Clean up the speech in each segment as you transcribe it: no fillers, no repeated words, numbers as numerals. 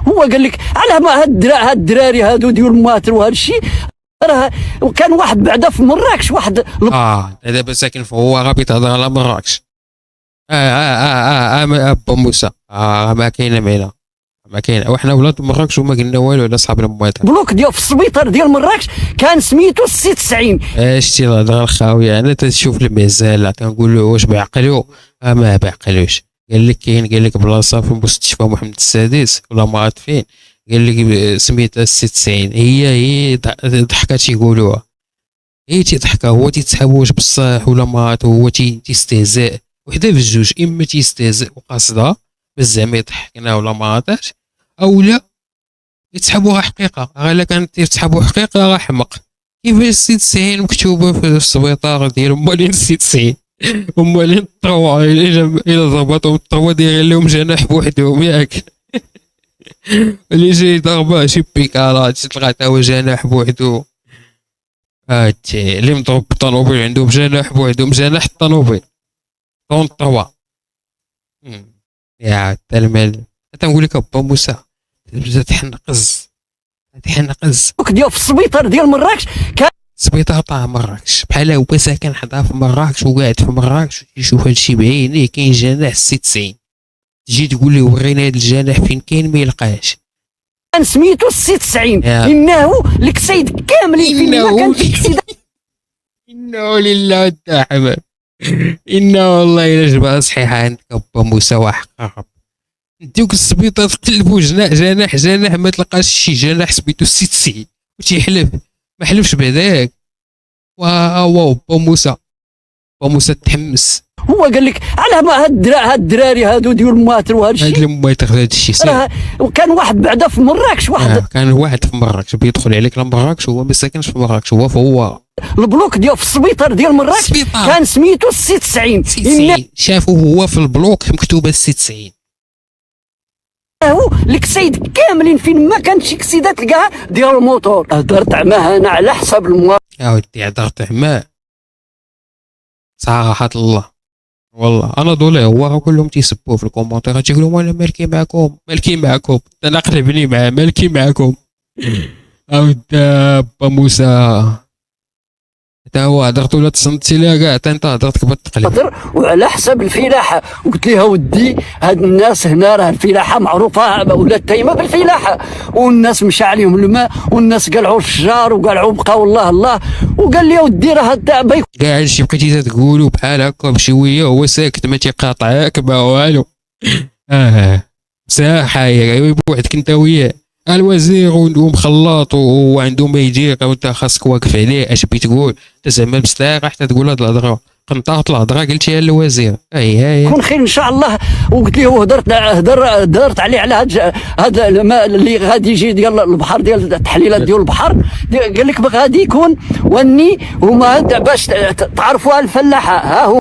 هو قال لك على ما هاد الدراري هادو ديال الماتر وهذا الشيء، راه وكان واحد بعدا في مراكش واحد دابا ساكن في هو غادي تهضر على مراكش. با موسى ما كاينه معنا، ما كاين، وحنا ولاد مراكش وما قلنا والو على صحاب المواتر. بلوك ديال في السبيطار ديال مراكش كان سميتو السي 90. شتي الهضره الخاويه، انا تشوف المزال تنقول له واش بعقلو، ما بعقلوش. قال لك كاين، قال لك بلاصه في مستشفى محمد السادس ولا ما عرفت فين، قال لك سميتها السي 90. هي ضحكات يقولوها، هي تيضحكها، هو تيتسحب واش بصح ولا ما عرفت، هو تيستهزئ وحده بجوج، اما تيستهزئ وقاصدها باش زعما يضحكنا ولا ما عرفتش، او لا يتسحبوها حقيقه. غير كانت تيسحبوا حقيقه راه حمق. كيفاش السي 90 مكتوبه في السبيطار ديال مالين السي 90 ومالين الطروا، الا ضربتهم الطروا دايرين لهم جناح بوحدهم ياك اللي جاي ضربه شي بيكارات تلقى تا هو جناح بوحدو. هادشي اللي مضروب بالطوموبيل عندهم جناح بوحدهم، جناح الطوموبيل طون الطروا. يا المال تنقول لك با موسى تبدا تحنقز ديال في السبيطار ديال مراكش كان سبيطار تاع مراكش، بحال هو ساكن حدا في مراكش وقاعد في مراكش يشوف هادشي بعينيه. كاين جناح السي 90، تجي تقول لي ورينا هاد الجناح فين كاين، ما يلقاهش. كان سميتو السي 90 انه الكسيد كاملين فين ما كان في كسيد. انه لله الداحم، انه والله الا جبها صحيحه عندك با موسى وحق. نديوك السبيطار تقلبوا جناح ما تلقاش شي جناح سميتو السي 90 وتيحلف ما حلفش بهذاك. واو با موسى تحمس. هو قال لك على ما هاد الدراري هادو ديال الماتر وهذا الشيء، هاد المواتر هذا الشيء وكان واحد بعدا في مراكش واحد كان واحد في مراكش بيدخل عليك لمراكش، هو ما ساكنش في مراكش، هو البلوك ديال في السبيطار ديال مراكش كان سميتو السي 90. شافوه هو في البلوك مكتوبه السي 90. هو الكسيد كاملين فين ما كانت شي كسيدات تلقاها ديال الموتور. هدرت معاه انا على حساب المواطن. يا ودي هدرت معاه صراحه الله، والله انا دولي هو كلهم تيسبوه في الكومونتير، تيقولوا انا مالكي معاكم انا قلبني معاه مالكي معاكم. عاود با موسى حتى هو هضرت ولا تصنتي لها كاع، حتى انت هضرتك بالتقلب وعلى حساب الفلاحه. وقلت لها ودي هاد الناس هنا راه الفلاحه معروفه ولات تايمه بالفلاحه، والناس مشى عليهم الماء والناس قلعوا الشجار وقلعوا بقاو الله وقال لي ودي راه كاع هادشي بقيتي تقولوا بحال هكا بشويه هو ساكت ما تيقاطعك ما والو. مساحه يا بوحدك انت وياه الوزير ومخلط وعنده ما يدير، وانت خاصك واقف عليه. اش بغيت تقول انت زعما مستاق حتى تقول هاد الهضره قنطات الهضره قلتيها للوزير؟ هي يكون خير ان شاء الله. وقلت له هدرت عليه على هاد الماء اللي غادي يجي ديال البحر ديال التحليلات ديال البحر، قال لك غادي يكون وني هما باش تعرفوها الفلاحه. ها هو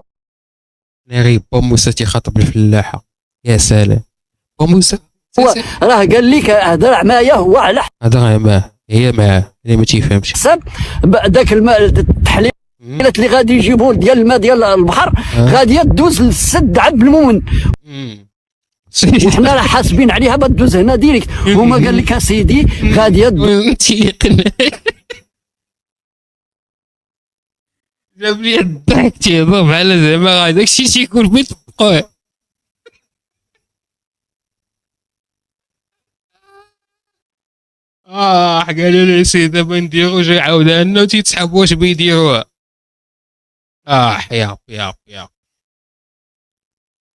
ناري با موسى تيخاطب الفلاحه. يا سلام با موسى هو راه قال لك هضر معايا هو على هضر معاه، هي معاه اللي ما تيفهمش حسب داك الماء التحليل اللي غادي يجيبوه ديال الماء ديال البحر غادي تدوز للسد عبد المؤمن. وحنا راه حاسبين عليها بدوز هنا ديريكت. هما قال لك اسيدي غادي جاب لي الضحك تيهضر على زعما داكشي تيكون بيت بقوه. قالوا لي سي دابا نديرو جاي عاودها لنا وتيتسحبوا واش بيديروها. يا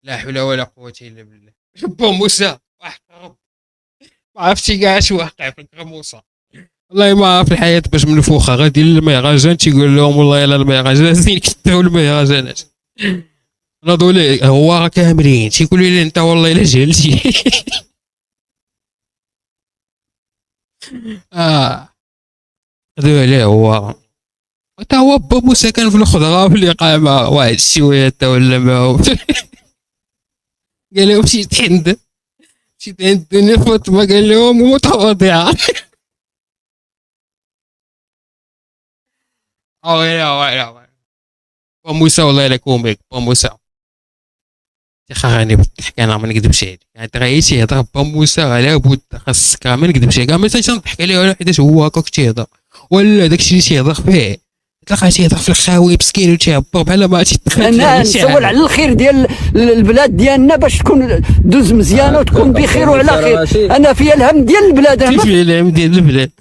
لا حول ولا قوة الا بالله. با موسى وحق رب ما عرفتي كاع اش واقع في الكرموسه، والله ما عرف الحياه باش منفوخه. غادي للمهرجان تيقول لهم والله الا المهرجان زين كثروا المهرجانات. ناضوا ليه هو راه كاملين تيقولوا لي انت والله الا جهلتي. خذوا عليه هو حتى هو با موسى كان في الخضره في الاقامه واحد شويه حتى ولا معاهم. قال لهم مشيت عند فاطمه قال لهم متواضعه. ويلا با موسى والله الا كوميك با موسى تيخا غاني بالضحك انا ما نكذبش عليك، يعني غاية تيهضر با موسى على بود خاصك ما نكذبش عليك، ما تنضحك عليه ولا حيتاش هو هكاك تيهضر، ولا داكشي اللي تيهضر فيه تلقاه تيهضر في الخاوي مسكين وتيعبر بحال ما تيدخل انا نسول على الخير ديال البلاد ديالنا باش تكون دوز مزيانه وتكون بخير وعلى خير. انا فيها الهم ديال البلاد كيف انا. العلم ديال البلاد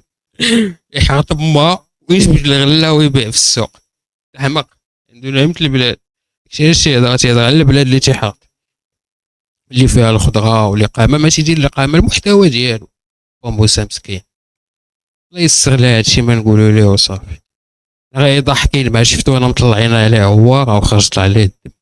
يحرط ما ويجبد الغله ويبيع في السوق، حمق عنده العلم البلاد. شي هضره تيهضر على البلاد اللي تيحرط اللي فيها الخضره والاقامه، ماشي ديال الاقامه المحتوى ديالو. وموسى مسكين الله يسر له هادشي ما نقولوا ليه وصافي، غير ضحكين مع شفتو انا مطلعين عليه هو راه خرجت عليه الدم.